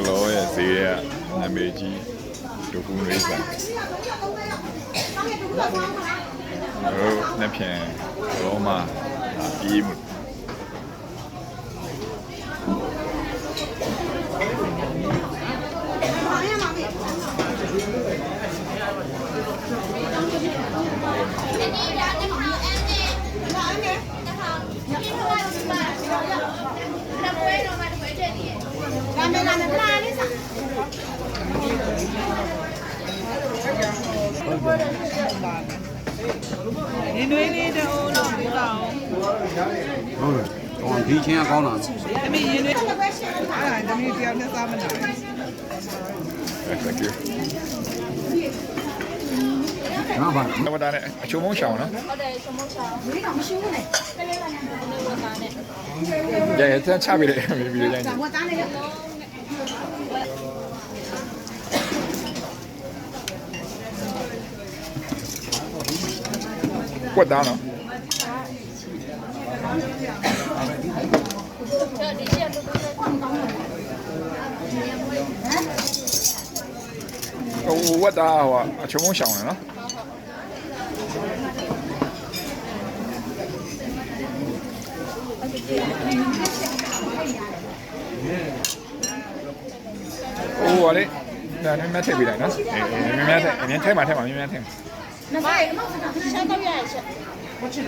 လောရဲ့ဈေးရဲ့နာမည်ကြီးဒုက္ခရိစ္ဆာဟုတ်နှစ်ဖြန်ရောမှာပြီးမှု你对你的欧老不高。哦，提前高了。他们因为，哎，他们这样的咱们来。 Thank you 哪怕 ဝတ်တာနဲ့အချုံမုံရှောင်းနော် ဟုတ်တယ်ချုံမုံချောင်းဒီကောင်မရှိဘူးလေကလေးကလည်းဝတ်သားနဲ့ ရရချပေးတယ်ဗီဒီယိုရိုက်နေ ဝတ်သားနဲ့ရ ဝတ်သားနော် ဒီချက်လို့ပြောတယ်ကောင်းတယ် ဟိုဝတ်သားဟိုအချုံမုံရှောင်းတယ်နော်โอ้อะไรဒါနည်းနည်းထည့်ပေးလိုက်နော်မြင်းမြင်းထဲမှာမြင်းမြင်းထဲမှာ မမိုက်ချက်တော့ရချက် ဟာကိုထဲ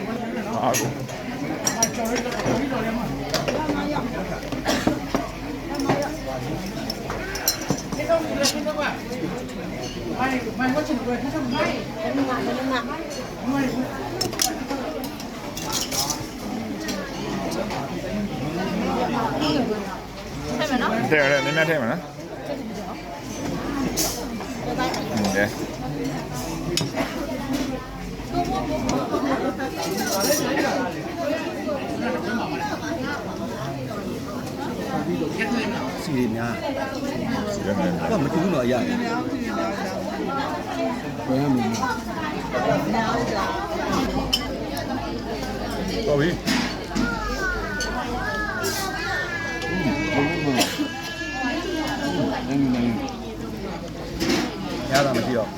ရတယ်မြင်းမြင်းထဲမှာနော်ဟုတ်တယ်စီရီများ စီရမယ် တော့မတူဘူးတော့ရတယ်ဘယ်မှာလဲဟုတ်ပြီရတာမကြည့်တော့